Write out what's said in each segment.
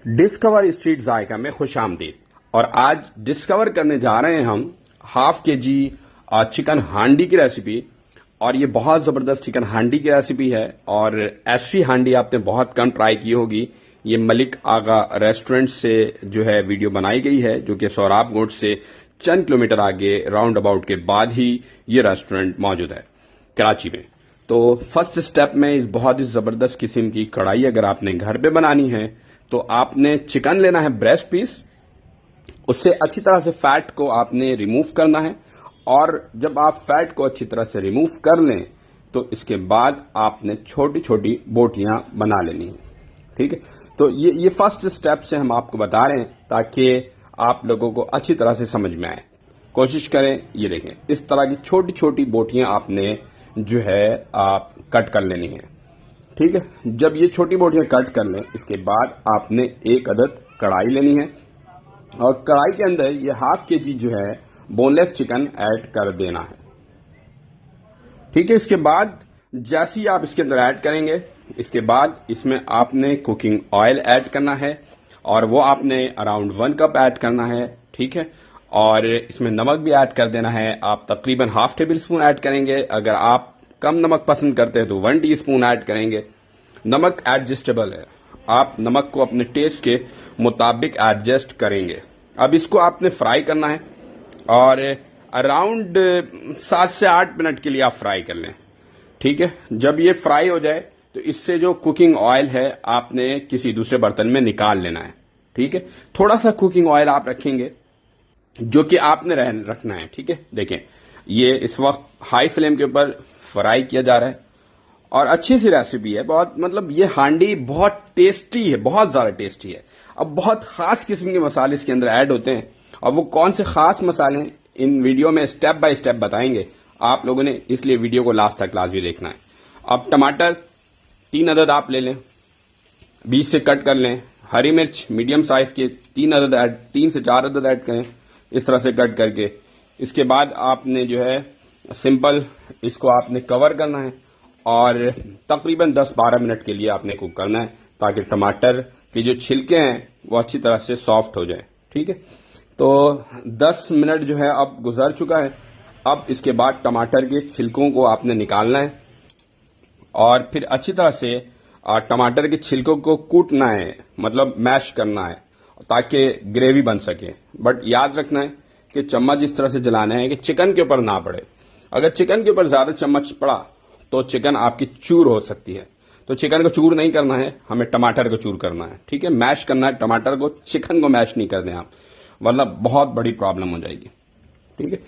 Discover street जायका में खुश आमदीद। और आज डिस्कवर करने जा रहे हैं हम हाफ के जी चिकन हांडी की रेसिपी। और ये बहुत जबरदस्त चिकन हांडी की रेसिपी है और ऐसी हांडी आपने बहुत कम ट्राई की होगी। ये मलिक आगा रेस्टोरेंट से जो है वीडियो बनाई गई है, जो कि सोराब गोट से चंद किलोमीटर आगे राउंड अबाउट के बाद ही ये रेस्टोरेंट मौजूद है कराची में। तो फर्स्ट स्टेप में इस बहुत ही जबरदस्त किस्म की कढ़ाई अगर आपने घर पे बनानी है तो आपने चिकन लेना है ब्रेस्ट पीस, उससे अच्छी तरह से फैट को आपने रिमूव करना है। और जब आप फैट को अच्छी तरह से रिमूव कर लें तो इसके बाद आपने छोटी छोटी बोटियां बना लेनी है। ठीक है, तो ये फर्स्ट स्टेप से हम आपको बता रहे हैं ताकि आप लोगों को अच्छी तरह से समझ में आए। कोशिश करें, ये देखें, इस तरह की छोटी छोटी बोटियां आपने जो है आप कट कर लेनी है। ठीक है, जब ये छोटी बोटियां कट कर लें इसके बाद आपने एक अदद कढ़ाई लेनी है और कढ़ाई के अंदर ये हाफ के जी जो है बोनलेस चिकन ऐड कर देना है। ठीक है, इसके बाद जैसे ही आप इसके अंदर ऐड करेंगे इसके बाद इसमें आपने कुकिंग ऑयल ऐड करना है और वो आपने अराउंड 1 कप ऐड करना है। ठीक है, और इसमें नमक भी ऐड कर देना है। आप तकरीबन हाफ टेबल स्पून ऐड करेंगे। अगर आप कम नमक पसंद करते हैं तो 1 टीस्पून ऐड करेंगे। नमक एडजस्टेबल है, आप नमक को अपने टेस्ट के मुताबिक एडजस्ट करेंगे। अब इसको आपने फ्राई करना है और अराउंड 7 से 8 मिनट के लिए आप फ्राई कर लें। ठीक है, जब ये फ्राई हो जाए तो इससे जो कुकिंग ऑयल है आपने किसी दूसरे बर्तन में निकाल लेना है। ठीक है, थोड़ा सा कुकिंग ऑयल आप रखेंगे जो कि आपने रखना है। ठीक है, देखें ये इस वक्त हाई फ्लेम के ऊपर फ्राई किया जा रहा है और अच्छी सी रेसिपी है बहुत। मतलब ये हांडी बहुत टेस्टी है, बहुत ज्यादा टेस्टी है। अब बहुत खास किस्म के मसाले इसके अंदर ऐड होते हैं और वो कौन से खास मसाले हैं इन वीडियो में स्टेप बाय स्टेप बताएंगे आप लोगों ने, इसलिए वीडियो को लास्ट तक लाजमी देखना है। अब टमाटर 3 अदद आप ले लें, बीच से कट कर लें। हरी मिर्च मीडियम साइज के 3 से 4 अदद ऐड करें इस तरह से कट करके। इसके बाद आपने जो है सिंपल इसको आपने कवर करना है और तकरीबन 10-12 मिनट के लिए आपने कुक करना है ताकि टमाटर के जो छिलके हैं वो अच्छी तरह से सॉफ्ट हो जाए। ठीक है, तो 10 मिनट जो है अब गुजर चुका है। अब इसके बाद टमाटर के छिलकों को आपने निकालना है और फिर अच्छी तरह से टमाटर के छिलकों को कूटना है, मतलब मैश करना है ताकि ग्रेवी बन सके। बट याद रखना है कि चम्मच इस तरह से जलाना है कि चिकन के ऊपर ना पड़े। अगर चिकन के ऊपर ज्यादा चम्मच पड़ा तो चिकन आपकी चूर हो सकती है। तो चिकन को चूर नहीं करना है, हमें टमाटर को चूर करना है। ठीक है, मैश करना है टमाटर को, चिकन को मैश नहीं कर दें आप, वरना बहुत बड़ी प्रॉब्लम हो जाएगी। ठीक है,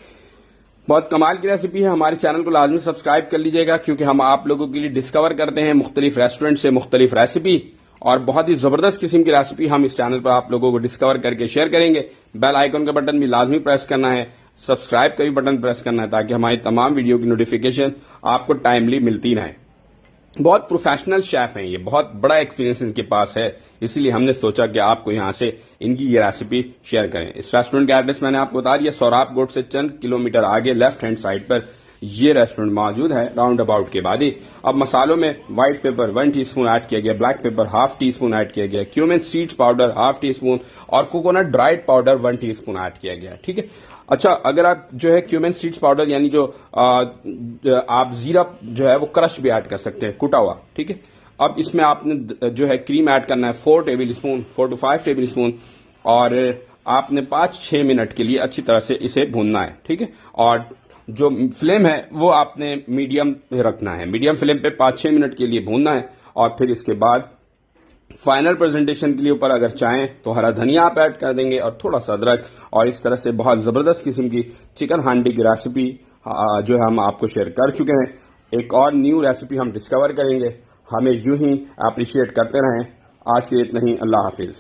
बहुत कमाल की रेसिपी है। हमारे चैनल को लाजमी सब्सक्राइब कर लीजिएगा क्योंकि हम आप लोगों के लिए डिस्कवर करते हैं मुख्तलिफ रेस्टोरेंट से मुख्तलिफ रेसिपी और बहुत ही जबरदस्त किस्म की रेसिपी हम इस चैनल पर आप लोगों को डिस्कवर करके शेयर करेंगे। बेल आइकन का बटन भी लाजमी प्रेस करना है, सब्सक्राइब का भी बटन प्रेस करना है ताकि हमारी तमाम वीडियो की नोटिफिकेशन आपको टाइमली मिलती रहे। बहुत प्रोफेशनल शेफ हैं ये, बहुत बड़ा एक्सपीरियंस इनके पास है, इसीलिए हमने सोचा कि आपको यहां से इनकी ये रेसिपी शेयर करें। इस रेस्टोरेंट का एड्रेस मैंने आपको बता दिया, सोराब गोट से चंद किलोमीटर आगे लेफ्ट हैंड साइड पर ये रेस्टोरेंट मौजूद है राउंड अबाउट के बाद ही। अब मसालों में व्हाइट पेपर 1 टीस्पून ऐड किया गया, black pepper half teaspoon add किया गया, cumin seeds powder half teaspoon और coconut dried powder 1 teaspoon add किया गया। ठीक है, अच्छा, अगर आप जो है क्यूमिन सीड्स पाउडर यानी जो आप जीरा जो है वो क्रश भी ऐड कर सकते हैं, कुटा हुआ। ठीक है, अब इसमें आपने जो है क्रीम ऐड करना है 4 to 5 टेबल स्पून और आपने 5-6 मिनट के लिए अच्छी तरह से इसे भूनना है। ठीक है, और जो फ्लेम है वो आपने मीडियम रखना है, मीडियम फ्लेम पे 5-6 मिनट के लिए भूनना है। और फिर इसके बाद फाइनल प्रेजेंटेशन के लिए ऊपर अगर चाहें तो हरा धनिया आप ऐड कर देंगे और थोड़ा सा अदरक, और इस तरह से बहुत जबरदस्त किस्म की चिकन हांडी की रेसिपी जो है हम आपको शेयर कर चुके हैं। एक और न्यू रेसिपी हम डिस्कवर करेंगे, हमें यूं ही अप्रिशिएट करते रहें। आज के लिए इतना ही, अल्लाह हाफिज।